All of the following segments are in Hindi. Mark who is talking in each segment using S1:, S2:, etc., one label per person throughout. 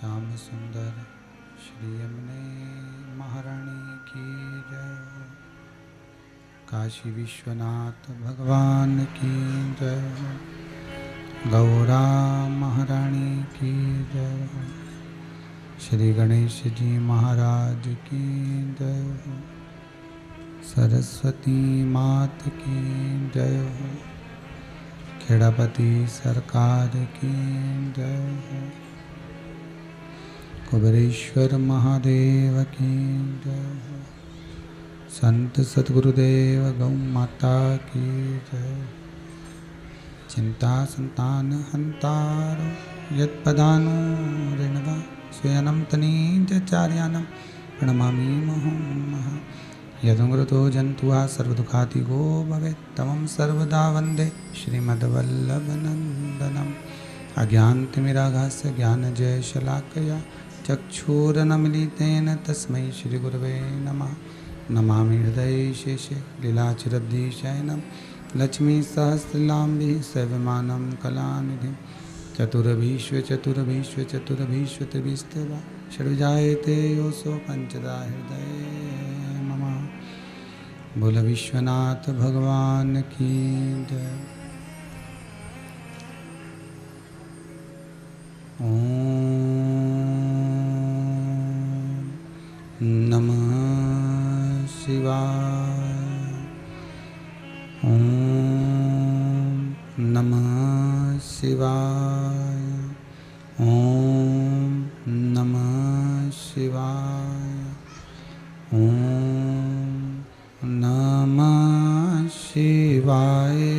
S1: श्याम सुंदर श्री यमुने महारानी की जय। काशी विश्वनाथ भगवान की जय। गौरा महारानी की जय। श्री गणेश जी महाराज की जय। सरस्वती मात की जय। खेड़ापति सरकार की जय। कुबेरेश्वर महादेव की जय। संत सद्गुरुदेव गौ माता की जय। चिंता संतान हंतारो यत्पदानो ऋणवा स्वयं तनीचार्यानं प्रणमामि मुहुर्मुहुः। यदुमृतो जन्तुः सर्वदुःखातिगो भवेत् तमं सर्वदा वन्दे श्रीमद्वल्लभनन्दनम्। अज्ञानतिमिरागास्य ज्ञानजयशलाकया चक्षुरुन्मीलितेन तस्मै श्रीगुरवे नमः। नमामि हृदये शेषे लीलाचिरब्धिशयनं लक्ष्मीसहस्रलाम्बिः सेव्यमानं कलानिधिं। चतुर्भीष्वचतुर्भीष्वचतुर्भीष्वतिभिस्तेवा षड्जायते योऽसो पञ्चदा हृदये मम। बोल विश्वनाथ भगवान की जय। ओम नमः शिवाय। ओम नमः शिवाय। ओम नमः शिवाय। ओम नमः शिवाय।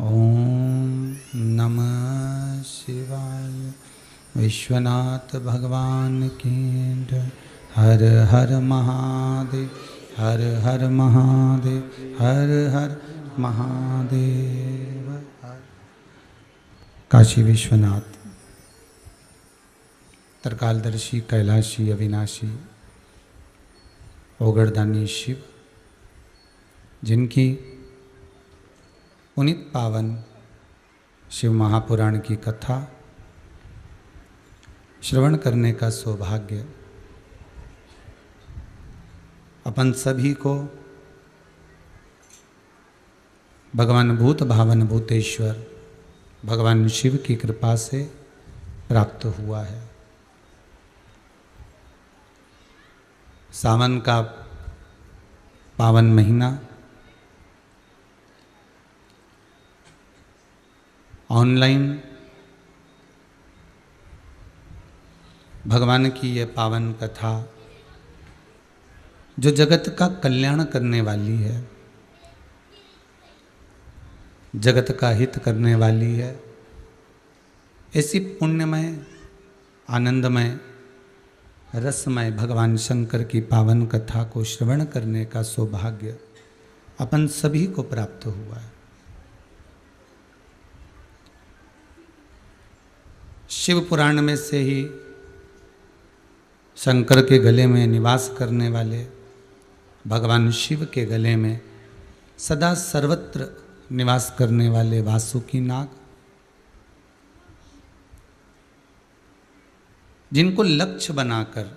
S1: ओम नमः शिवाय। विश्वनाथ भगवान की जय। हर हर महादेव। हर हर महादेव। हर हर महादेव। काशी विश्वनाथ त्रिकालदर्शी कैलाशी अविनाशी ओगरदानी शिव, जिनकी पुनीत पावन शिव महापुराण की कथा श्रवण करने का सौभाग्य अपन सभी को भगवान भूत भावन भूतेश्वर भगवान शिव की कृपा से प्राप्त हुआ है। सावन का पावन महीना ऑनलाइन भगवान की ये पावन कथा जो जगत का कल्याण करने वाली है, जगत का हित करने वाली है, ऐसी पुण्यमय आनंदमय रसमय भगवान शंकर की पावन कथा को श्रवण करने का सौभाग्य अपन सभी को प्राप्त हुआ है। शिव पुराण में से ही शंकर के गले में निवास करने वाले भगवान शिव के गले में सदा सर्वत्र निवास करने वाले वासुकी नाग, जिनको लक्ष्य बनाकर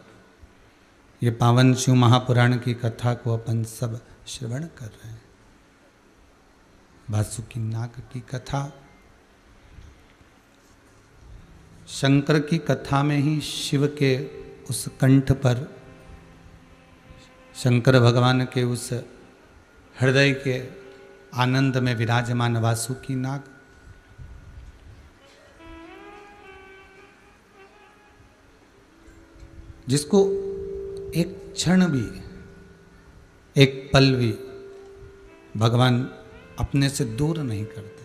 S1: ये पावन शिव महापुराण की कथा को अपन सब श्रवण कर रहे हैं। वासुकी नाग की कथा, शंकर की कथा में ही शिव के उस कंठ पर, शंकर भगवान के उस हृदय के आनंद में विराजमान वासुकी नाग, जिसको एक क्षण भी, एक पल भी भगवान अपने से दूर नहीं करते।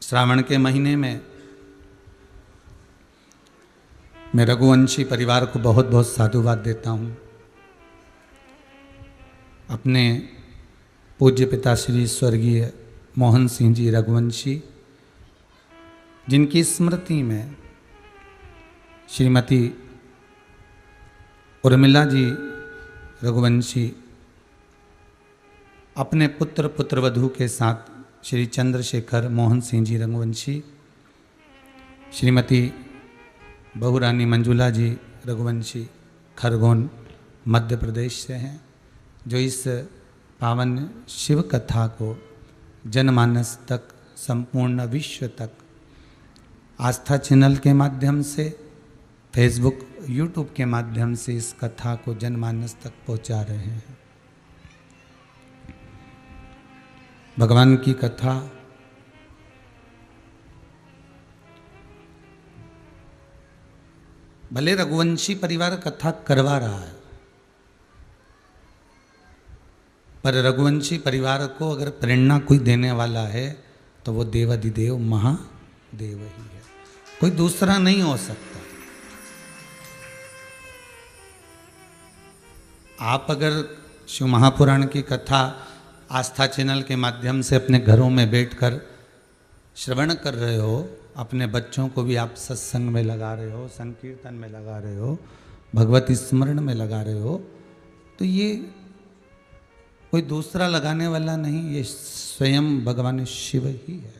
S1: श्रावण के महीने में मैं रघुवंशी परिवार को बहुत बहुत साधुवाद देता हूँ। अपने पूज्य पिता श्री स्वर्गीय मोहन सिंह जी रघुवंशी, जिनकी स्मृति में श्रीमती उर्मिला जी रघुवंशी अपने पुत्र पुत्रवधू के साथ श्री चंद्रशेखर मोहन सिंह जी रघुवंशी, श्रीमती बहुरानी मंजुला जी रघुवंशी खरगोन मध्य प्रदेश से हैं, जो इस पावन शिव कथा को जनमानस तक, संपूर्ण विश्व तक आस्था चैनल के माध्यम से, फेसबुक यूट्यूब के माध्यम से इस कथा को जनमानस तक पहुंचा रहे हैं। भगवान की कथा भले रघुवंशी परिवार कथा करवा रहा है, पर रघुवंशी परिवार को अगर प्रेरणा कोई देने वाला है तो वो देवाधिदेव महादेव ही है, कोई दूसरा नहीं हो सकता। आप अगर शिव महापुराण की कथा आस्था चैनल के माध्यम से अपने घरों में बैठकर श्रवण कर रहे हो, अपने बच्चों को भी आप सत्संग में लगा रहे हो, संकीर्तन में लगा रहे हो, भगवती स्मरण में लगा रहे हो, तो ये कोई दूसरा लगाने वाला नहीं, ये स्वयं भगवान शिव ही है,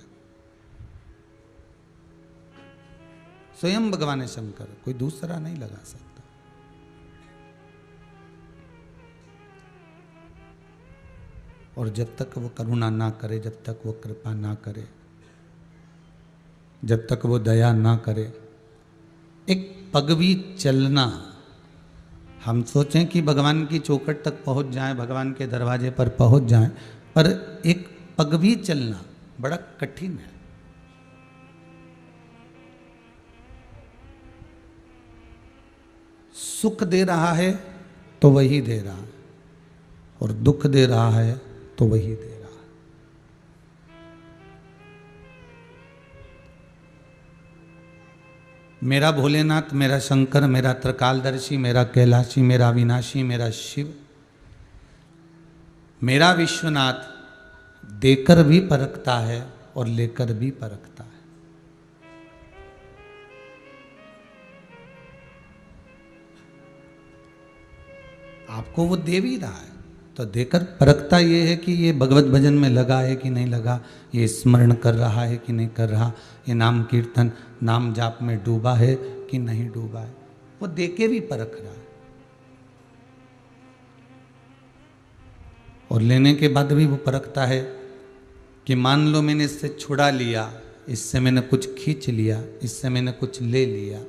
S1: स्वयं भगवान शंकर, कोई दूसरा नहीं लगा सकता। और जब तक वो करुणा ना करे, जब तक वो कृपा ना करे, जब तक वो दया ना करे, एक पग भी चलना, हम सोचें कि भगवान की चौखट तक पहुंच जाएं, भगवान के दरवाजे पर पहुंच जाएं, पर एक पग भी चलना बड़ा कठिन है। सुख दे रहा है तो वही दे रहा है, और दुख दे रहा है तो वही दे रहा है। मेरा भोलेनाथ, मेरा शंकर, मेरा त्रिकालदर्शी, मेरा कैलाशी, मेरा विनाशी, मेरा शिव, मेरा विश्वनाथ देकर भी परखता है और लेकर भी परखता है। आपको वो दे भी रहा है, तो देकर परखता ये है कि ये भगवत भजन में लगा है कि नहीं लगा, ये स्मरण कर रहा है कि नहीं कर रहा, ये नाम कीर्तन नाम जाप में डूबा है कि नहीं डूबा है, वो दे के भी परख रहा है। और लेने के बाद भी वो परखता है कि मान लो मैंने इससे छुड़ा लिया, इससे मैंने कुछ खींच लिया, इससे मैंने कुछ ले लिया,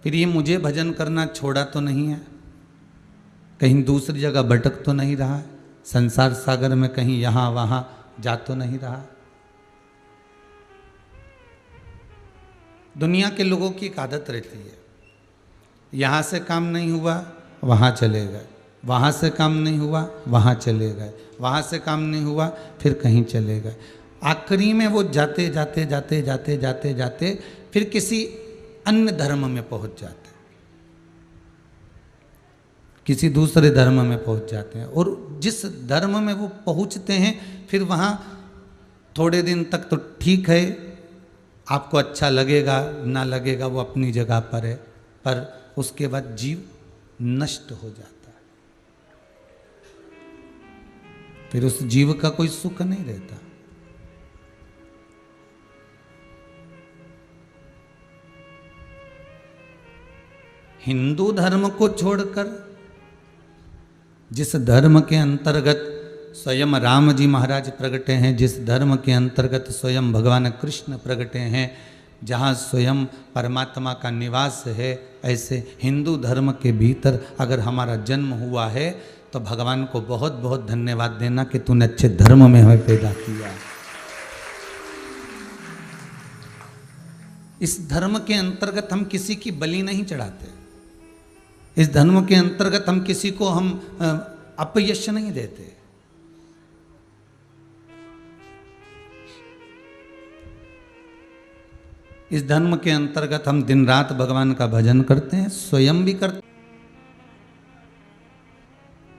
S1: फिर ये मुझे भजन करना छोड़ा तो नहीं है, कहीं दूसरी जगह भटक तो नहीं रहा है, संसार सागर में कहीं यहाँ वहाँ जा तो नहीं रहा। दुनिया के लोगों की एक आदत रहती है, यहाँ से काम नहीं हुआ वहाँ चले गए, वहाँ से काम नहीं हुआ वहाँ चले गए, वहाँ से काम नहीं हुआ फिर कहीं चले गए, आखिरी में वो जाते जाते जाते जाते जाते जाते फिर किसी अन्य धर्म में पहुँच जाते, किसी दूसरे धर्म में पहुँच जाते हैं। और जिस धर्म में वो पहुँचते हैं फिर वहाँ थोड़े दिन तक तो ठीक है, आपको अच्छा लगेगा ना लगेगा वो अपनी जगह पर है, पर उसके बाद जीव नष्ट हो जाता है, फिर उस जीव का कोई सुख नहीं रहता। हिंदू धर्म को छोड़कर जिस धर्म के अंतर्गत स्वयं राम जी महाराज प्रगटे हैं, जिस धर्म के अंतर्गत स्वयं भगवान कृष्ण प्रगटे हैं, जहाँ स्वयं परमात्मा का निवास है, ऐसे हिंदू धर्म के भीतर अगर हमारा जन्म हुआ है तो भगवान को बहुत बहुत धन्यवाद देना कि तूने अच्छे धर्म में हमें पैदा किया। इस धर्म के अंतर्गत हम किसी की बलि नहीं चढ़ाते, इस धर्म के अंतर्गत हम किसी को हम अपयश नहीं देते। इस धर्म के अंतर्गत हम दिन रात भगवान का भजन करते हैं, स्वयं भी करते,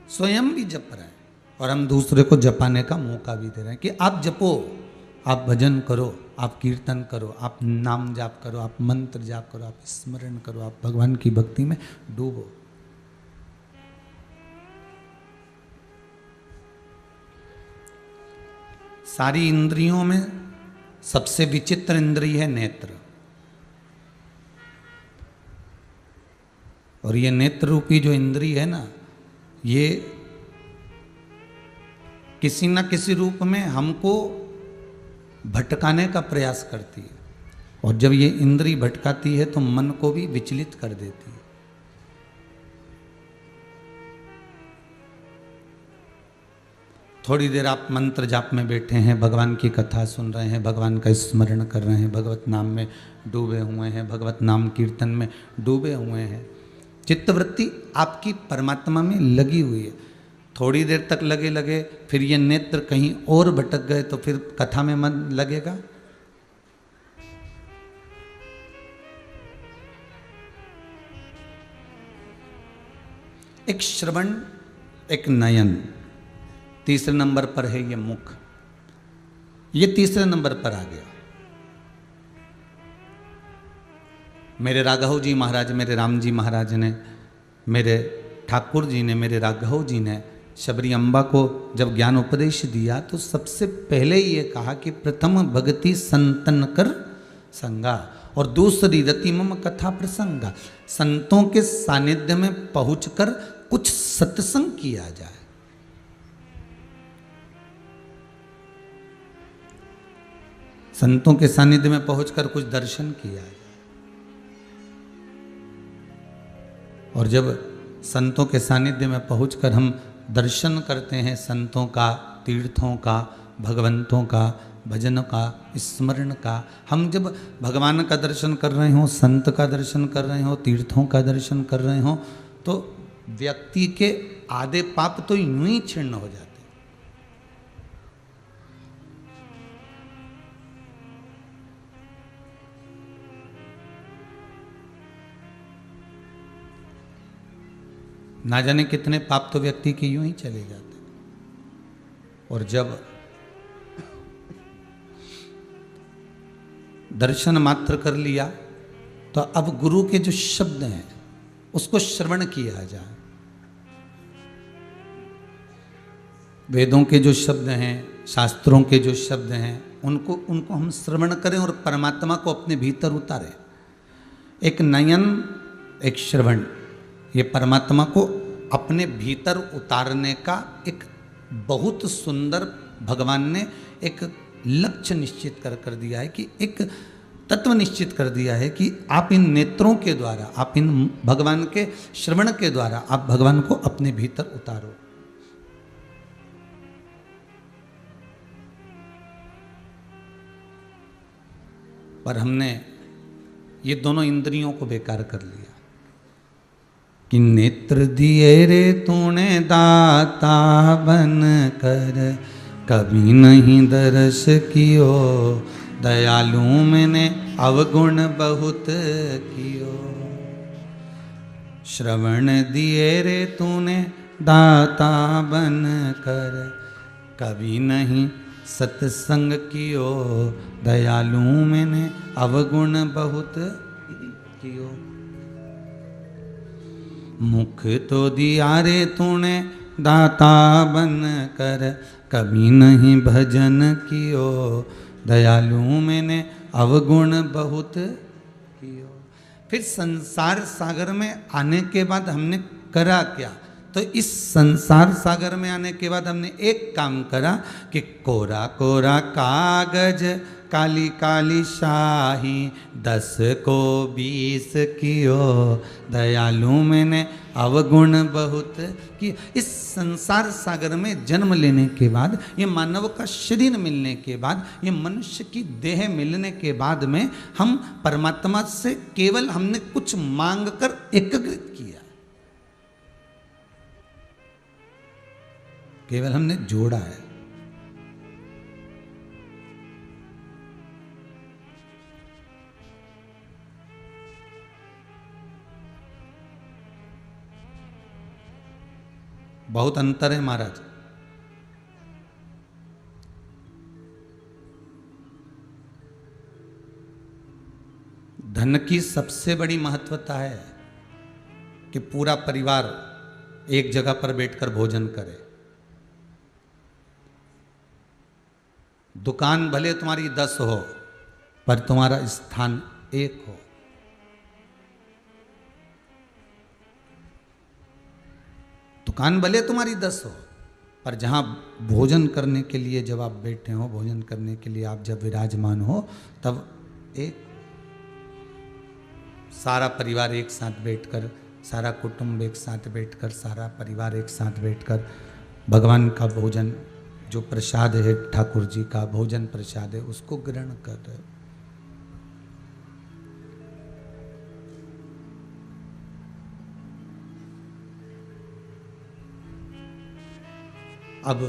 S1: स्वयं भी जप रहे हैं और हम दूसरे को जपाने का मौका भी दे रहे हैं कि आप जपो, आप भजन करो, आप कीर्तन करो, आप नाम जाप करो, आप मंत्र जाप करो, आप स्मरण करो, आप भगवान की भक्ति में डूबो। सारी इंद्रियों में सबसे विचित्र इंद्रिय है नेत्र, और ये नेत्र रूपी जो इंद्रिय है ना, ये किसी न किसी रूप में हमको भटकाने का प्रयास करती है, और जब ये इंद्री भटकाती है तो मन को भी विचलित कर देती है। थोड़ी देर आप मंत्र जाप में बैठे हैं, भगवान की कथा सुन रहे हैं, भगवान का स्मरण कर रहे हैं, भगवत नाम में डूबे हुए हैं, भगवत नाम कीर्तन में डूबे हुए हैं, चित्तवृत्ति आपकी परमात्मा में लगी हुई है। थोड़ी देर तक लगे फिर ये नेत्र कहीं और भटक गए तो फिर कथा में मन लगेगा। एक श्रवण, एक नयन, तीसरे नंबर पर है ये मुख, ये तीसरे नंबर पर आ गया। मेरे राघव जी महाराज, मेरे राम जी महाराज ने, मेरे ठाकुर जी ने, मेरे राघव जी ने शबरी अम्बा को जब ज्ञान उपदेश दिया तो सबसे पहले ये कहा कि प्रथम भक्ति संतन कर संगा, और दूसरी रति मम कथा प्रसंगा। संतों के सानिध्य में पहुंचकर कुछ सत्संग किया जाए। संतों के सानिध्य में पहुंचकर कुछ दर्शन किया जाए। और जब संतों के सानिध्य में पहुंचकर हम दर्शन करते हैं संतों का, तीर्थों का, भगवंतों का, भजन का, स्मरण का, हम जब भगवान का दर्शन कर रहे हों, संत का दर्शन कर रहे हों, तीर्थों का दर्शन कर रहे हों, तो व्यक्ति के आधे पाप तो यूं ही क्षीण हो जाते। ना जाने कितने पाप तो व्यक्ति के यूं ही चले जाते। और जब दर्शन मात्र कर लिया तो अब गुरु के जो शब्द हैं, उसको श्रवण किया जाए। वेदों के जो शब्द हैं, शास्त्रों के जो शब्द हैं, उनको हम श्रवण करें और परमात्मा को अपने भीतर उतारें। एक नयन, एक श्रवण, ये परमात्मा को अपने भीतर उतारने का एक बहुत सुंदर भगवान ने एक लक्ष्य निश्चित कर दिया है, कि एक तत्व निश्चित कर दिया है कि आप इन नेत्रों के द्वारा, आप इन भगवान के श्रवण के द्वारा आप भगवान को अपने भीतर उतारो। पर हमने ये दोनों इंद्रियों को बेकार कर लिया कि नेत्र दिए रे तूने दाता बन कर, कभी नहीं दर्श कियो, दयालु मैंने अवगुण बहुत कियो। श्रवण दिए रे तूने दाता बन कर, कभी नहीं सत्संग कियो, दयालु मैंने अवगुण बहुत कियो। मुख तो दिया रे तूने दाता बन कर, कभी नहीं भजन कियो, दयालु मैंने अवगुण बहुत कियो। फिर संसार सागर में आने के बाद हमने करा क्या? तो इस संसार सागर में आने के बाद हमने एक काम करा कि कोरा कोरा कागज काली काली शाही, 10 को 20 कियो, दयालु मैंने अवगुण बहुत कि। इस संसार सागर में जन्म लेने के बाद, ये मानव का शरीर मिलने के बाद, ये मनुष्य की देह मिलने के बाद में हम परमात्मा से केवल हमने कुछ मांग कर एकीकृत किया, केवल हमने जोड़ा है। बहुत अंतर है महाराज। धन की सबसे बड़ी महत्वता है कि पूरा परिवार एक जगह पर बैठकर भोजन करे। दुकान भले तुम्हारी 10 हो, पर तुम्हारा स्थान एक हो। दुकान भले तुम्हारी 10 हो, पर जहाँ भोजन करने के लिए जब आप बैठे हो, भोजन करने के लिए आप जब विराजमान हो, तब एक सारा परिवार एक साथ बैठकर, सारा कुटुंब एक साथ बैठकर, सारा परिवार एक साथ बैठकर भगवान का भोजन, जो प्रसाद है ठाकुर जी का भोजन प्रसाद है, उसको ग्रहण कर रहे हो। अब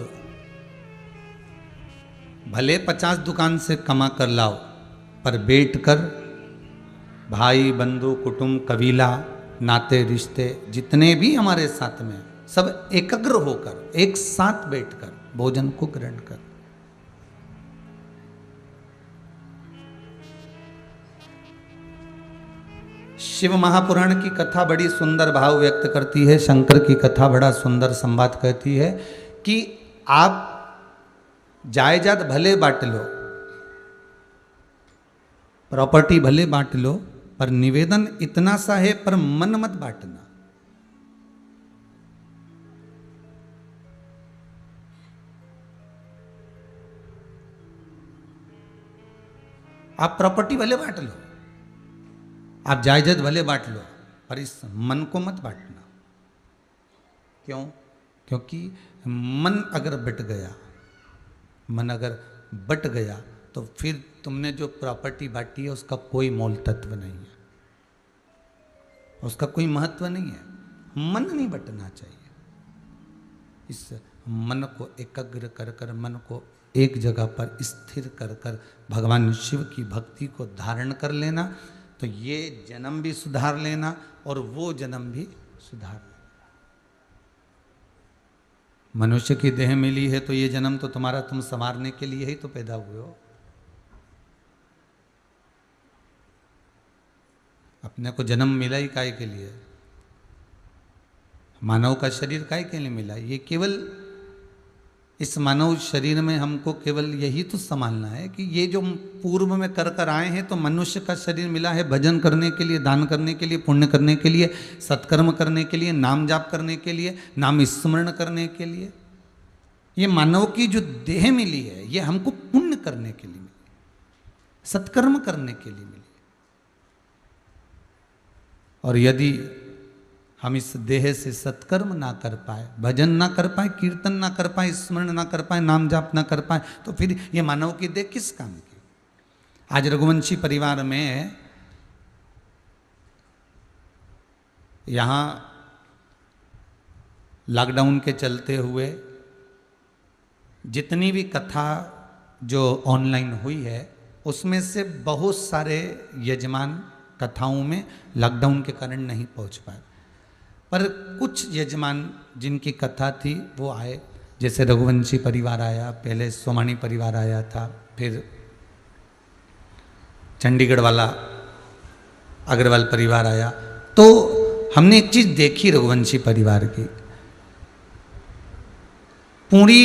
S1: भले 50 दुकान से कमा कर लाओ, पर बैठकर भाई बंधु कुटुंब कबीला नाते रिश्ते जितने भी हमारे साथ में, सब एकाग्र होकर एक साथ बैठकर भोजन को ग्रहण कर। शिव महापुराण की कथा बड़ी सुंदर भाव व्यक्त करती है, शंकर की कथा बड़ा सुंदर संवाद कहती है कि आप जायदाद भले बांट लो, प्रॉपर्टी भले बांट लो, पर निवेदन इतना सा है, पर मन मत बांटना। आप प्रॉपर्टी भले बांट लो, आप जायदाद भले बांट लो, पर इस मन को मत बांटना। क्यों? क्योंकि मन अगर बट गया, मन अगर बट गया, तो फिर तुमने जो प्रॉपर्टी बांटी है उसका कोई मोल तत्व नहीं है, उसका कोई महत्व नहीं है। मन नहीं बटना चाहिए। इस मन को एकाग्र कर कर, मन को एक जगह पर स्थिर कर कर भगवान शिव की भक्ति को धारण कर लेना, तो ये जन्म भी सुधार लेना और वो जन्म भी सुधार लेना। मनुष्य की देह मिली है तो ये जन्म तो तुम्हारा, तुम संवारने के लिए ही तो पैदा हुए हो। अपने को जन्म मिला ही काहे के लिए? मानव का शरीर काहे के लिए मिला? ये केवल इस मानव शरीर में हमको केवल यही तो संभालना है कि ये जो पूर्व में कर कर आए हैं, तो मनुष्य का शरीर मिला है भजन करने के लिए, दान करने के लिए, पुण्य करने के लिए, सत्कर्म करने के लिए, नाम जाप करने के लिए, नाम स्मरण करने के लिए। ये मानव की जो देह मिली है, ये हमको पुण्य करने के लिए मिली, सत्कर्म करने के लिए मिली। और यदि हम इस देह से सत्कर्म ना कर पाए, भजन ना कर पाए, कीर्तन ना कर पाए, स्मरण ना कर पाए, नाम जाप ना कर पाए, तो फिर ये मानव की देह किस काम की? आज रघुवंशी परिवार में यहाँ लॉकडाउन के चलते हुए जितनी भी कथा जो ऑनलाइन हुई है, उसमें से बहुत सारे यजमान कथाओं में लॉकडाउन के कारण नहीं पहुंच पाए, पर कुछ यजमान जिनकी कथा थी वो आए। जैसे रघुवंशी परिवार आया, पहले सोमानी परिवार आया था, फिर चंडीगढ़ वाला अग्रवाल परिवार आया। तो हमने एक चीज देखी रघुवंशी परिवार की, पूरी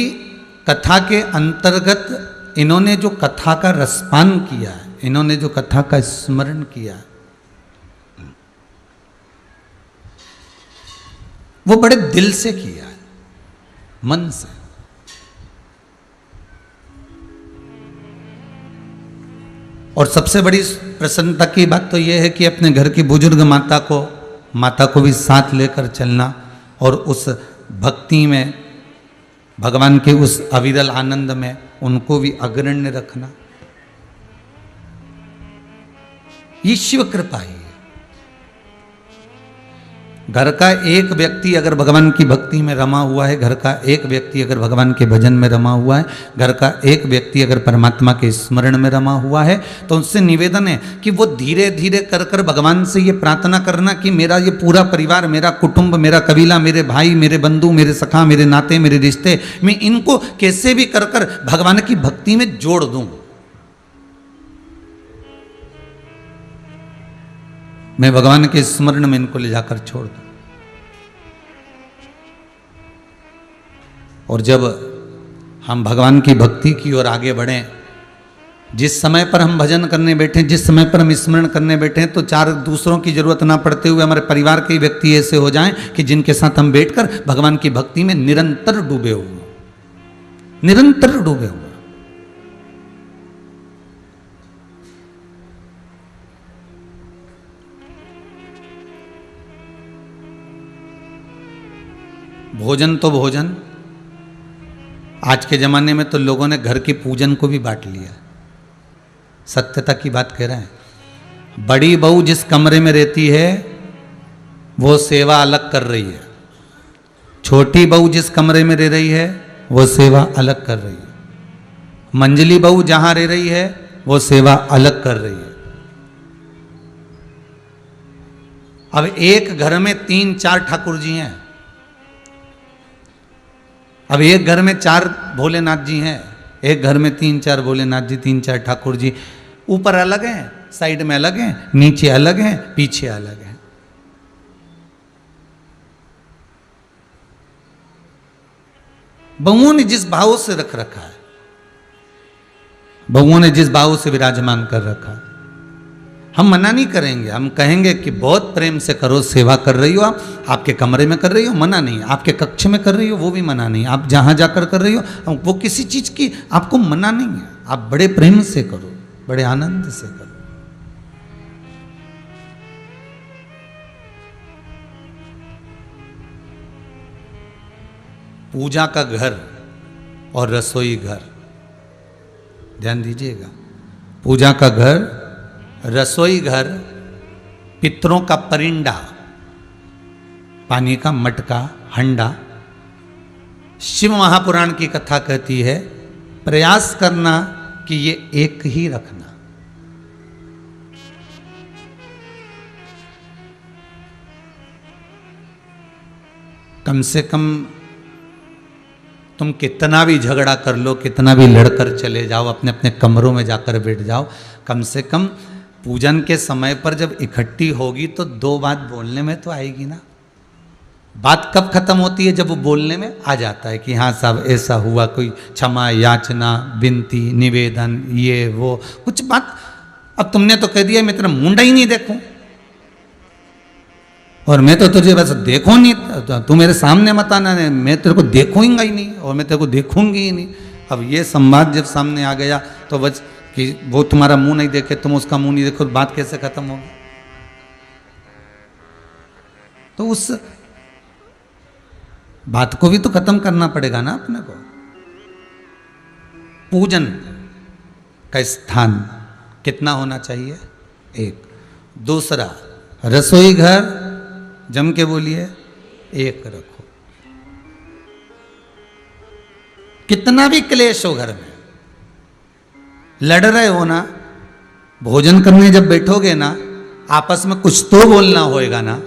S1: कथा के अंतर्गत इन्होंने जो कथा का रसपान किया है, इन्होंने जो कथा का स्मरण किया है, वो बड़े दिल से किया है, मन से। और सबसे बड़ी प्रसन्नता की बात तो यह है कि अपने घर की बुजुर्ग माता को भी साथ लेकर चलना और उस भक्ति में, भगवान के उस अविरल आनंद में उनको भी अग्रण्य रखना, ये शिव कृपा ही है। घर का एक व्यक्ति अगर भगवान की भक्ति में रमा हुआ है, घर का एक व्यक्ति अगर भगवान के भजन में रमा हुआ है, घर का एक व्यक्ति अगर परमात्मा के स्मरण में रमा हुआ है, तो उनसे निवेदन है कि वो धीरे धीरे कर कर भगवान से ये प्रार्थना करना कि मेरा ये पूरा परिवार, मेरा कुटुंब, मेरा कबीला, मेरे भाई, मेरे बंधु, मेरे सखा, मेरे नाते, मेरे रिश्ते, मैं इनको कैसे भी कर कर भगवान की भक्ति में जोड़ दूं। मैं भगवान के स्मरण में इनको ले जाकर छोड़ दूं। और जब हम भगवान की भक्ति की ओर आगे बढ़ें, जिस समय पर हम भजन करने बैठे, जिस समय पर हम स्मरण करने बैठे, तो चार दूसरों की जरूरत ना पड़ते हुए हमारे परिवार के व्यक्ति ऐसे हो जाएं कि जिनके साथ हम बैठकर भगवान की भक्ति में निरंतर डूबे हुए, निरंतर डूबे हुए। भोजन तो भोजन, आज के जमाने में तो लोगों ने घर के पूजन को भी बांट लिया। सत्यता की बात कह रहे हैं। बड़ी बहू जिस कमरे में रहती है वो सेवा अलग कर रही है, छोटी बहू जिस कमरे में रह रही है वो सेवा अलग कर रही है, मंझली बहू जहां रह रही है वो सेवा अलग कर रही है। अब एक घर में 3-4 ठाकुर जी हैं, अब एक घर में 4 भोलेनाथ जी हैं, एक घर में 3-4 भोलेनाथ जी, 3-4 ठाकुर जी, ऊपर अलग हैं, साइड में अलग हैं, नीचे अलग हैं, पीछे अलग हैं। बहुओं ने जिस भाव से रख रखा है, बहुओं ने जिस भाव से विराजमान कर रखा है, हम मना नहीं करेंगे। हम कहेंगे कि बहुत प्रेम से करो, सेवा कर रही हो, आप आपके कमरे में कर रही हो, मना नहीं। आपके कक्ष में कर रही हो, वो भी मना नहीं। आप जहां जाकर कर रही हो, वो किसी चीज की आपको मना नहीं है। आप बड़े प्रेम से करो, बड़े आनंद से करो। पूजा का घर और रसोई घर, ध्यान दीजिएगा। पूजा का घर, रसोई घर, पितरों का परिंडा, पानी का मटका, हंडा। शिव महापुराण की कथा कहती है प्रयास करना कि ये एक ही रखना। कम से कम तुम कितना भी झगड़ा कर लो, कितना भी लड़कर चले जाओ, अपने अपने कमरों में जाकर बैठ जाओ, कम से कम पूजन के समय पर जब इकट्ठी होगी तो 2 बात बोलने में तो आएगी ना। बात कब खत्म होती है? जब वो बोलने में आ जाता है कि हाँ साहब ऐसा हुआ, कोई क्षमा याचना विनती निवेदन ये वो कुछ बात। अब तुमने तो कह दिया मैं तेरा मुंडा ही नहीं देखूं, और मैं तो तुझे बस देखूं नहीं, तू मेरे सामने मत आना, मैं तेरे को देखूंगा ही नहीं और मैं तेरे को देखूंगी ही नहीं। अब ये संवाद जब सामने आ गया तो बस कि वो तुम्हारा मुंह नहीं देखे तुम उसका मुंह नहीं देखो, बात कैसे खत्म होगी? तो उस बात को भी तो खत्म करना पड़ेगा ना अपने को। पूजन का स्थान कितना होना चाहिए? एक। दूसरा, रसोई घर जम के बोलिए एक रखो। कितना भी क्लेश हो घर में, लड़ रहे हो ना, भोजन करने जब बैठोगे ना, आपस में कुछ तो बोलना होएगा ना।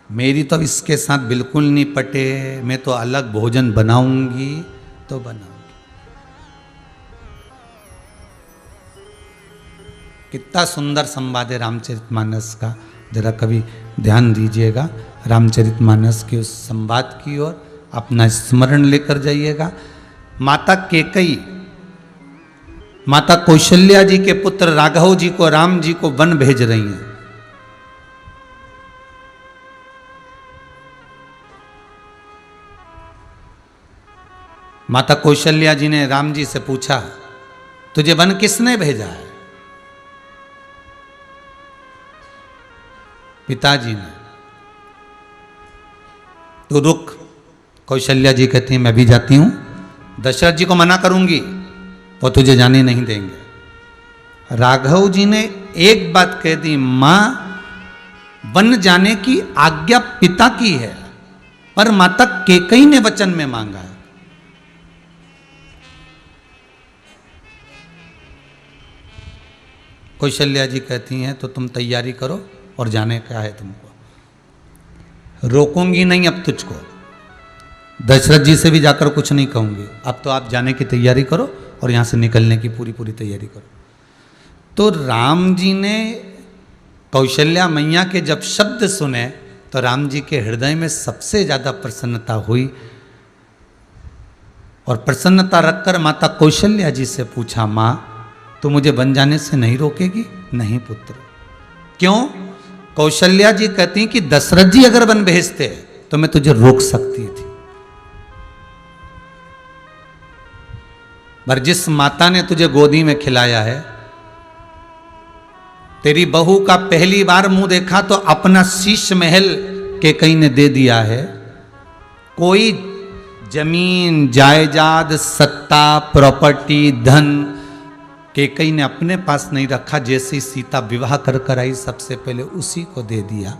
S1: मेरी तो इसके साथ बिल्कुल नहीं पटे, मैं तो अलग भोजन बनाऊंगी तो बनाऊंगी। कितना सुंदर संवाद है रामचरितमानस का, जरा कभी ध्यान दीजिएगा रामचरितमानस के उस संवाद की ओर अपना स्मरण लेकर जाइएगा। माता केकई माता कौशल्या जी के पुत्र राघव जी को, राम जी को वन भेज रही हैं। माता कौशल्या जी ने राम जी से पूछा, तुझे वन किसने भेजा है? पिताजी ने। तो रुक, कौशल्या जी कहती हैं मैं भी जाती हूं, दशरथ जी को मना करूंगी वो तुझे जाने नहीं देंगे। राघव जी ने एक बात कह दी, मां वन जाने की आज्ञा पिता की है, पर माता केकई ने वचन में मांगा है। कौशल्या जी कहती हैं तो तुम तैयारी करो और जाने का है तुमको, रोकूंगी नहीं अब तुझको, दशरथ जी से भी जाकर कुछ नहीं कहूंगी, अब तो आप जाने की तैयारी करो और यहां से निकलने की पूरी पूरी तैयारी करो। तो राम जी ने कौशल्या मैया के जब शब्द सुने तो राम जी के हृदय में सबसे ज्यादा प्रसन्नता हुई, और प्रसन्नता रखकर माता कौशल्या जी से पूछा, मां तू मुझे वन जाने से नहीं रोकेगी? नहीं पुत्र। क्यों? कौशल्या जी कहती कि दशरथ जी अगर वन भेजते तो मैं तुझे रोक सकती थी, पर जिस माता ने तुझे गोदी में खिलाया है, तेरी बहू का पहली बार मुंह देखा तो अपना शीश महल केकई ने दे दिया है। कोई जमीन जायदाद सत्ता प्रॉपर्टी धन केकई ने अपने पास नहीं रखा, जैसे सीता विवाह कर कर आई सबसे पहले उसी को दे दिया।